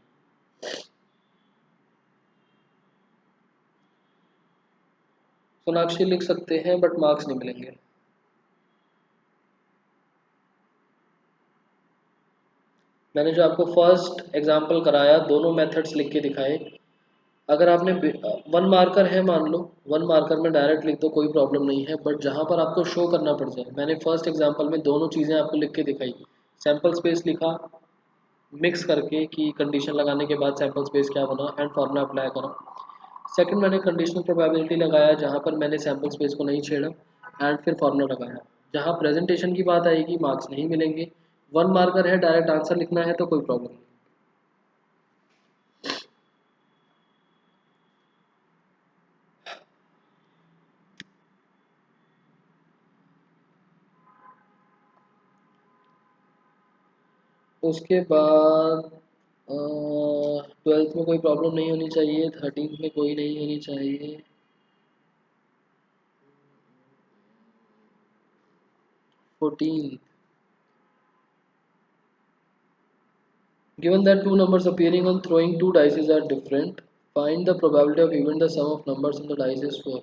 सोनाक्षी लिख सकते हैं बट मार्क्स नहीं मिलेंगे। मैंने जो आपको फर्स्ट एग्जांपल कराया, दोनों मेथड्स लिख के दिखाए। अगर आपने 1 मार्कर है मान लो, 1 मार्कर में डायरेक्ट लिख दो, कोई प्रॉब्लम नहीं है, बट जहाँ पर आपको शो करना पड़ जाए, मैंने फर्स्ट एग्जांपल में दोनों चीज़ें आपको लिख के दिखाई, सैंपल स्पेस लिखा मिक्स करके कि कंडीशन लगाने के बाद सैम्पल स्पेस क्या बना एंड फार्मूला अप्लाई करा। सेकंड मैंने कंडीशनल प्रोबेबिलिटी लगाया जहाँ पर मैंने सैम्पल स्पेस को नहीं छेड़ा एंड फिर फार्मूला लगाया। जहाँ प्रेजेंटेशन की बात आएगी मार्क्स नहीं मिलेंगे, 1 मार्कर है, डायरेक्ट आंसर लिखना है तो कोई प्रॉब्लम नहीं। उसके बाद 12th में कोई प्रॉब्लम नहीं होनी चाहिए, 13th में कोई नहीं होनी चाहिए, 14th given that two numbers appearing on throwing two dice are different, find the probability of even the sum of numbers on the dice is 4।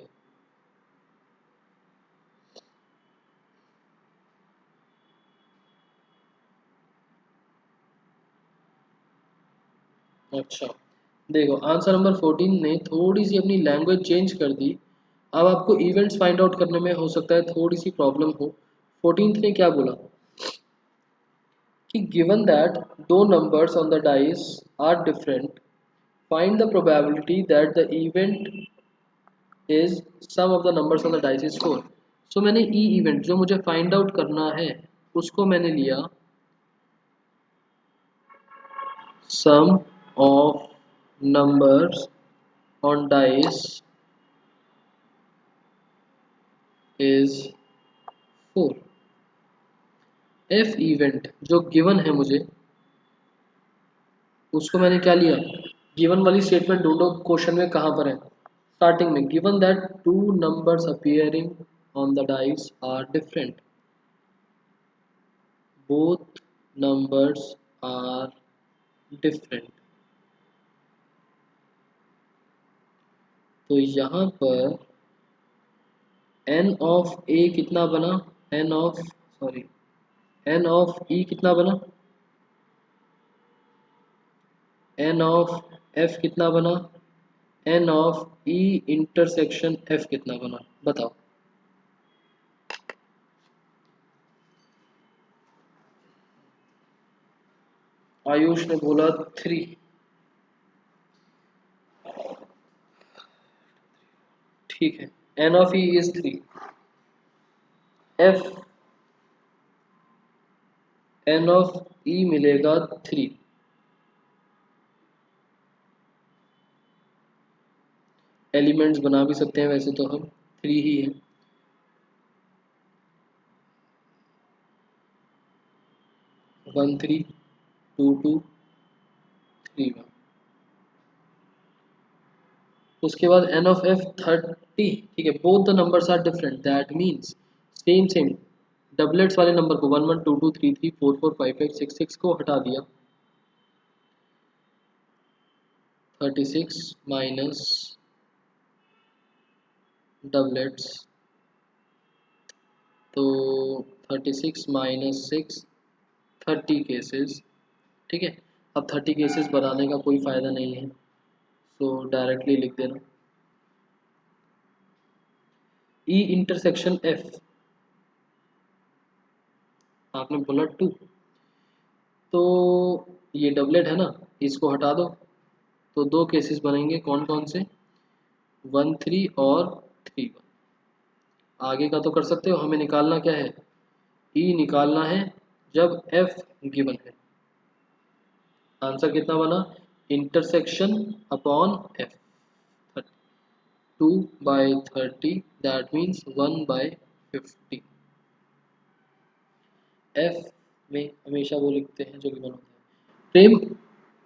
अच्छा देखो आंसर नंबर 14 ने थोड़ी सी अपनी लैंग्वेज चेंज कर दी। अब आपको इवेंट्स फाइंड आउट करने में हो सकता है थोड़ी सी प्रॉब्लम हो। 14th ने क्या बोला कि गिवन दैट दो numbers on the dice are different, find the probability that the event is sum of the numbers on the dice is 4। So मैंने ई इवेंट जो मुझे फाइंड आउट करना है उसको मैंने लिया sum of numbers on dice is 4। F event जो given है मुझे उसको मैंने क्या लिया, गिवन वाली स्टेटमेंट ढूंढो क्वेश्चन में कहाँ पर है, स्टार्टिंग में given that two numbers appearing on the dice are different, both numbers are different. तो यहाँ पर एन ऑफ ए कितना बना, n of sorry n of E कितना बना, एन ऑफ एफ कितना बना, n of E intersection F कितना बना, बताओ। आयुष ने बोला 3। ठीक है, n of E is 3, F n of E मिलेगा 3। एलिमेंट्स बना भी सकते हैं वैसे तो हम 3 ही है, 1 3 2 2 3 1। उसके बाद एन ऑफ एफ 30। ठीक है, both the numbers are different that means same same doublets वाले नंबर को 1 1 2 2 3 3 4 4 5 5 6 6 को हटा दिया, 36 माइनस डबलेट्स तो 36 माइनस 6 30 केसेस। ठीक है, अब 30 केसेस बनाने का कोई फ़ायदा नहीं है, सो डायरेक्टली लिख देना ई इंटरसेक्शन एफ, आपने बोला 2 तो ये डबलेट है ना, इसको हटा दो तो दो केसेस बनेंगे, कौन कौन से, 1 3 और 3 1। आगे का तो कर सकते हो, हमें निकालना क्या है, ई निकालना है जब एफ गिवन है। आंसर कितना बना, intersection upon F 2 by 30 that means 1 by 50। F में हमेशा वो लिखते हैं जो गिवन होता है। प्रेम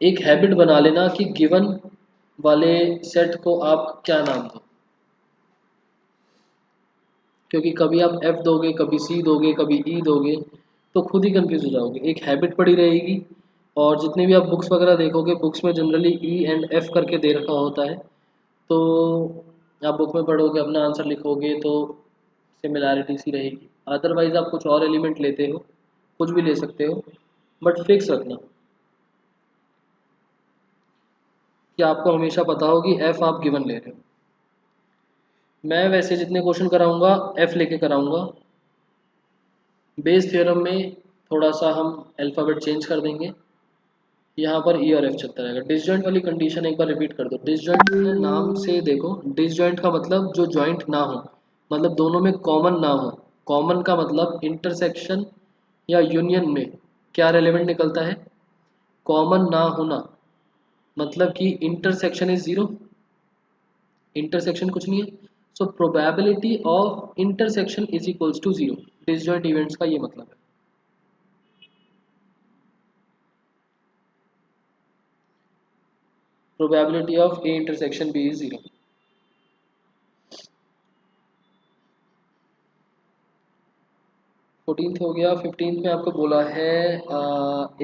एक हैबिट बना लेना कि गिवन वाले सेट को आप क्या नाम दो, क्योंकि कभी आप एफ दोगे, कभी सी दोगे, कभी ई दोगे तो खुद ही कंफ्यूज हो जाओगे। एक हैबिट पड़ी रहेगी और जितने भी आप बुक्स वगैरह देखोगे बुक्स में जनरली ई एंड एफ करके दे रखा होता है, तो आप बुक में पढ़ोगे अपना आंसर लिखोगे तो सिमिलैरिटी सी रहेगी। अदरवाइज आप कुछ और एलिमेंट लेते हो, कुछ भी ले सकते हो, बट फिक्स रखना कि आपको हमेशा पता हो कि एफ आप गिवन ले रहे हो। मैं वैसे जितने क्वेश्चन कराऊंगा एफ लेके कराऊंगा, बेस थ्योरम में थोड़ा सा हम अल्फ़ाबेट चेंज कर देंगे, यहाँ पर ई और एफ चलता रहेगा। डिसजॉइंट वाली कंडीशन एक बार रिपीट कर दो। डिसजॉइंट नाम से देखो, डिसजॉइंट का मतलब जो जॉइंट ना हो, मतलब दोनों में कॉमन ना हो। कॉमन का मतलब इंटरसेक्शन या यूनियन में क्या रेलेवेंट निकलता है, कॉमन ना होना, मतलब कि इंटरसेक्शन इज जीरो, इंटरसेक्शन कुछ नहीं है। So probability of intersection is equals to zero. Disjoint events का ये मतलब है। Probability of A intersection B is zero. 14th हो गया। 15th में आपको बोला है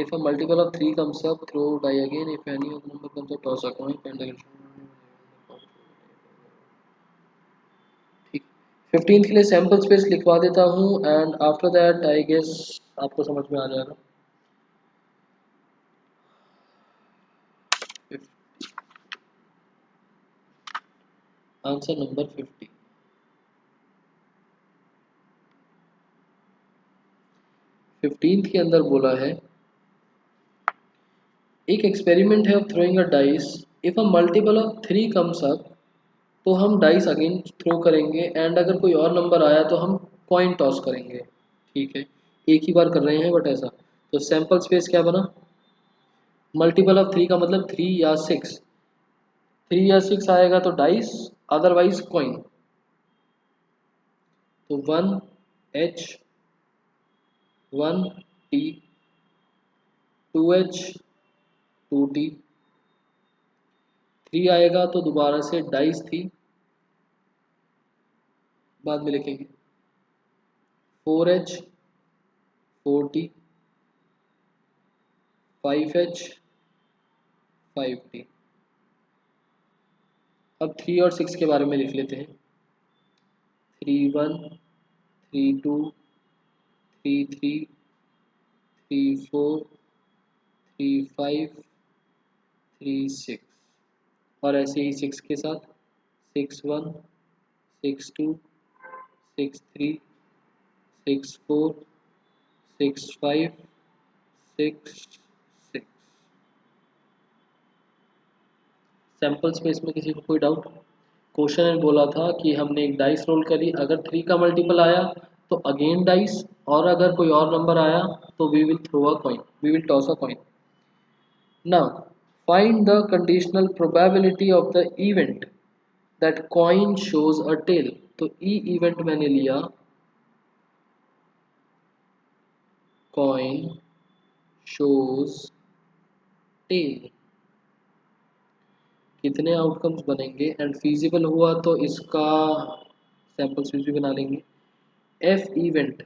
if a multiple of three comes up throw die again, if any of the number comes up toss a coin and ठीक। 15th के लिए sample space लिखवा देता हूँ and after that I guess आपको समझ में आ जाएगा। Answer number 50। 15th के अंदर बोला है एक एक्सपेरिमेंट है of throwing a dice, if a multiple of three comes up, तो हम डाइस अगेन थ्रो करेंगे एंड अगर कोई और नंबर आया तो हम कॉइन टॉस करेंगे। ठीक है, एक ही बार कर रहे हैं बट ऐसा। तो सैंपल स्पेस क्या बना, मल्टीपल ऑफ थ्री का मतलब थ्री या सिक्स, थ्री या सिक्स आएगा तो डाइस, अदरवाइज कॉइन। तो one H, one T, two H, two T, three आएगा तो दोबारा से डाइस थी, बाद में लिखेंगे, four H, four T, five H, five T. अब थ्री और सिक्स के बारे में लिख लेते हैं। Three one, three two, three three, three four, three five, three six, और ऐसे ही सिक्स के साथ six one, six two, six three, six four, six five, six six. Sample space में किसी को कोई डाउट? क्वेश्चन में बोला था कि हमने एक डाइस रोल करी, अगर थ्री का मल्टीपल आया तो अगेन डाइस, और अगर कोई और नंबर आया तो we will throw a coin, we will toss a coin. Now find the conditional probability of the event that coin shows a tail. तो ई इवेंट मैंने लिया, कॉइन शोज टेल, कितने आउटकम्स बनेंगे, एंड फिजिबल हुआ तो इसका sample space भी बना लेंगे। F event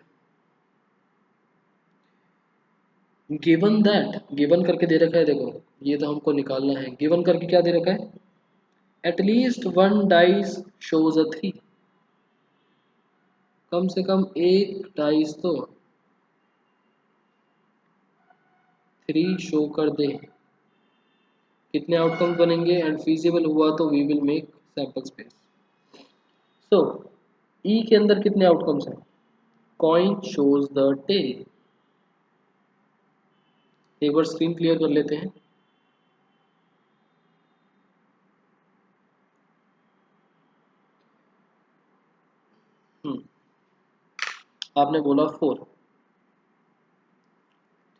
given that, given करके दे रखा है देखो, ये तो हमको निकालना है। गिवन करके क्या दे रखा है, at least one dice shows a three, कम से कम एक डाइस तो थ्री शो कर दे, कितने आउटकम्स बनेंगे, एंड फिजिबल हुआ तो we will make sample space. So E के अंदर कितने आउटकम्स हैं, कॉइन शोज द टेल। एक बार स्क्रीन क्लियर कर लेते हैं। आपने बोला फोर,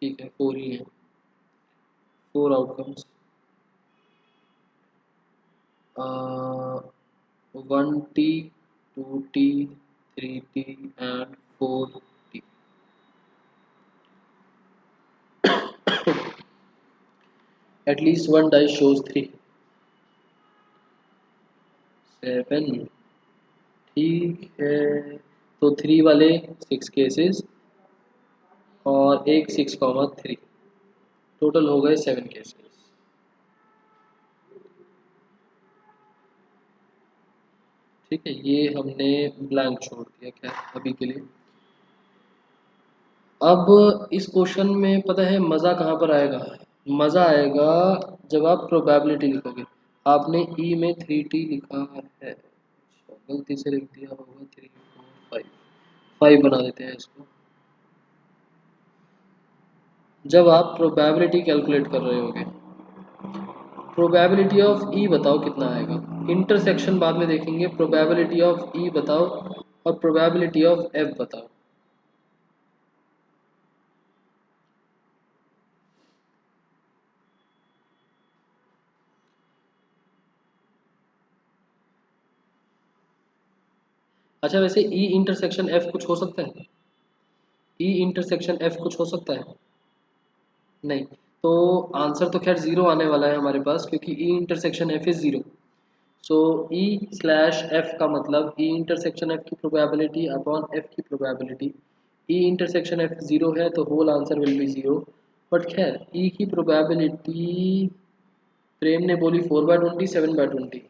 ठीक है फोर ही है, four outcomes, one T, two T, three T and four T. At least one die shows three, seven, ठीक है। तो थ्री वाले सिक्स केसेस और एक सिक्स कॉमा थ्री, टोटल हो गए सेवन केसेस। ठीक है, ये हमने ब्लैंक छोड़ दिया क्या अभी के लिए। अब इस क्वेश्चन में पता है मज़ा कहाँ पर आएगा, मज़ा आएगा जब आप प्रोबेबिलिटी लिखोगे। आपने ई में थ्री टी लिखा है, गलती से लिख दिया होगा थ्री फोर फाइव, फाइव बना देते हैं इसको। जब आप प्रोबेबिलिटी कैलकुलेट कर रहे होगे, प्रोबेबिलिटी ऑफ ई बताओ कितना आएगा। इंटरसेक्शन बाद में देखेंगे, प्रोबेबिलिटी ऑफ ई बताओ और प्रोबेबिलिटी ऑफ एफ बताओ। अच्छा, वैसे ई इंटरसेक्शन एफ कुछ हो सकता है? ई इंटरसेक्शन एफ कुछ हो सकता है? नहीं। तो आंसर तो खैर जीरो आने वाला है हमारे पास, क्योंकि E intersection F is zero. So E slash F का मतलब ई इंटरसेक्शन एफ की प्रोबेबिलिटी अपॉन एफ की probability. E intersection F zero है तो whole answer will be zero. But खैर ई की प्रोबेबिलिटी प्रेम ने बोली 4/20, 7/20।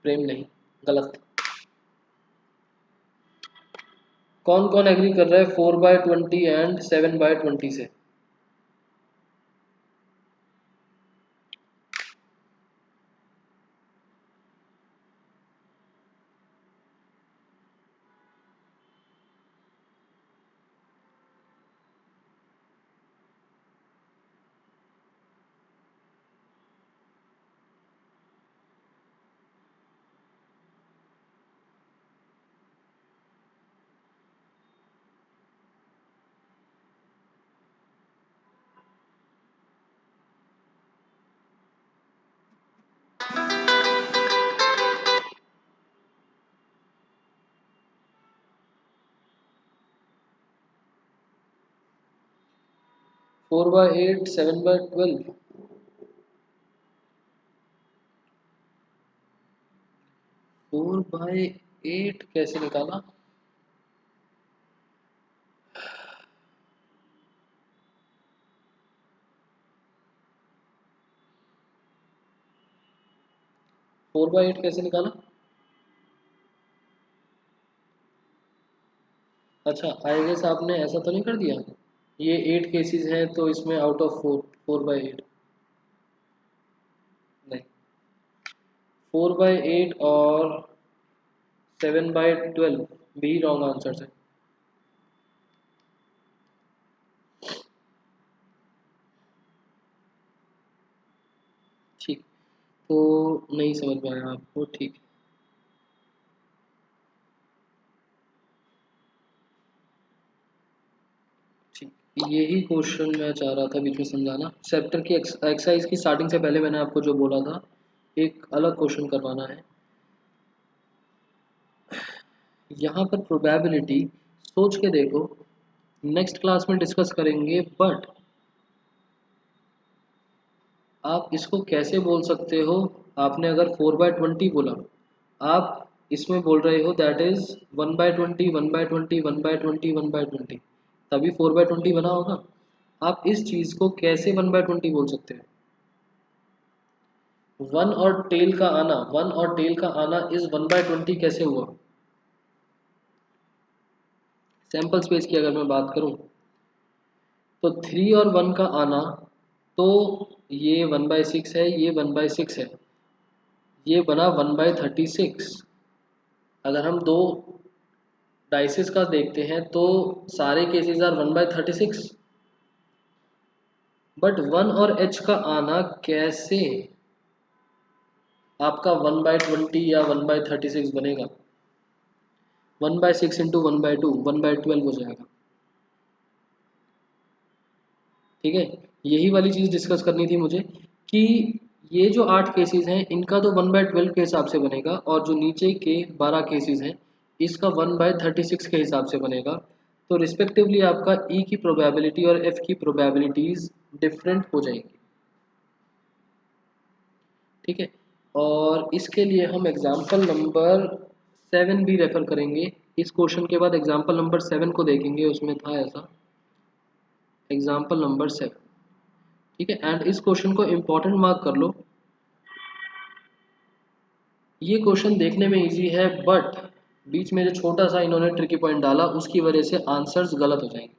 प्रेम नहीं, गलत। कौन कौन एग्री कर रहा है 4/20 एंड 7/20 से? 4/8, 7/12। 4/8 कैसे निकाला? 4/8 कैसे निकाला? अच्छा, आई गेस आपने ऐसा तो नहीं कर दिया, ये 8 केसेस हैं तो इसमें आउट ऑफ 4, 4/8 नहीं, 4/8 और 7/12 भी रॉन्ग आंसर है। ठीक, तो नहीं समझ में आया आपको, ठीक। ठीक, यही क्वेश्चन मैं चाह रहा था बीच में समझाना। चैप्टर की एक्सरसाइज की स्टार्टिंग से पहले मैंने आपको जो बोला था, एक अलग क्वेश्चन करवाना है। यहाँ पर प्रोबेबिलिटी सोच के देखो, नेक्स्ट क्लास में डिस्कस करेंगे, बट आप इसको कैसे बोल सकते हो? आपने अगर 4/20 बोला, आप इसमें बोल रहे हो दैट इज 1/20, 1/20, 1/20, 1/20, तभी 4/20 बना होगा। आप इस चीज को कैसे 1/20 बोल सकते हैं? वन और टेल का आना इज 1/20 कैसे हुआ? सैंपल स्पेस की अगर मैं बात करूं, तो 3 और 1 का आना, तो ये 1/6 है, ये 1/6 है, ये बना 1/36। अगर हम दो डाइसिस का देखते हैं तो सारे केसेस आर 1/36, बट 1 और h का आना कैसे आपका 1/20 या 1/36 बनेगा? 1/6 इंटू 1/2 1/12 हो जाएगा। ठीक है, यही वाली चीज डिस्कस करनी थी मुझे, कि ये जो 8 केसेस हैं इनका तो 1/12 के हिसाब से बनेगा, और जो नीचे के 12 केसेस हैं इसका 1/36 के हिसाब से बनेगा। तो रिस्पेक्टिवली आपका ई की प्रोबेबिलिटी और एफ की प्रोबेबिलिटीज डिफरेंट हो जाएंगी। ठीक है, और इसके लिए हम एग्जाम्पल नंबर 7 भी रेफर करेंगे। इस क्वेश्चन के बाद एग्जाम्पल नंबर 7 को देखेंगे, उसमें था ऐसा एग्जाम्पल नंबर 7। ठीक है, एंड इस क्वेश्चन को इम्पोर्टेंट मार्क कर लो। ये क्वेश्चन देखने में इजी है, बट बीच में जो छोटा सा इन्होंने ट्रिकी पॉइंट डाला उसकी वजह से आंसर्स गलत हो जाएंगे।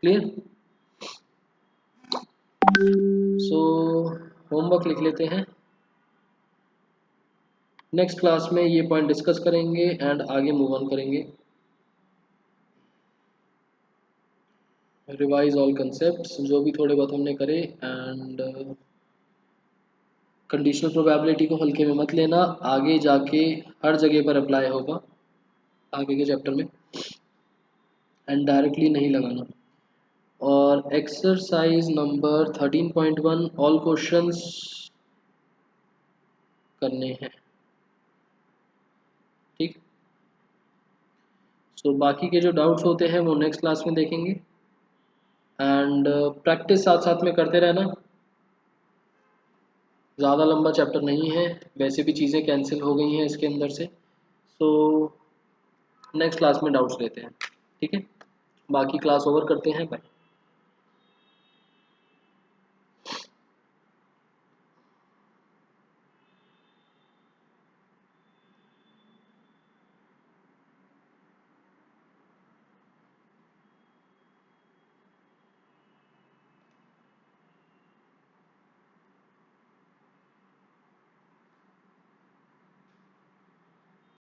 क्लियर? सो होमवर्क लिख लेते हैं। नेक्स्ट क्लास में ये पॉइंट डिस्कस करेंगे एंड आगे मूव ऑन करेंगे। रिवाइज ऑल कंसेप्ट्स जो भी थोड़े बहुत हमने करे, एंड कंडीशनल प्रोबेबिलिटी को हल्के में मत लेना, आगे जाके हर जगह पर अप्लाई होगा आगे के चैप्टर में, एंड डायरेक्टली नहीं लगाना। और एक्सरसाइज नंबर 13.1 ऑल क्वेश्चंस करने हैं, ठीक। सो बाकी के जो डाउट्स होते हैं वो नेक्स्ट क्लास में देखेंगे, एंड प्रैक्टिस साथ साथ में करते रहना। ज़्यादा लंबा चैप्टर नहीं है, वैसे भी चीज़ें कैंसिल हो गई हैं इसके अंदर से। सो नेक्स्ट क्लास में डाउट्स लेते हैं, ठीक है। बाकी क्लास ओवर करते हैं, बाय।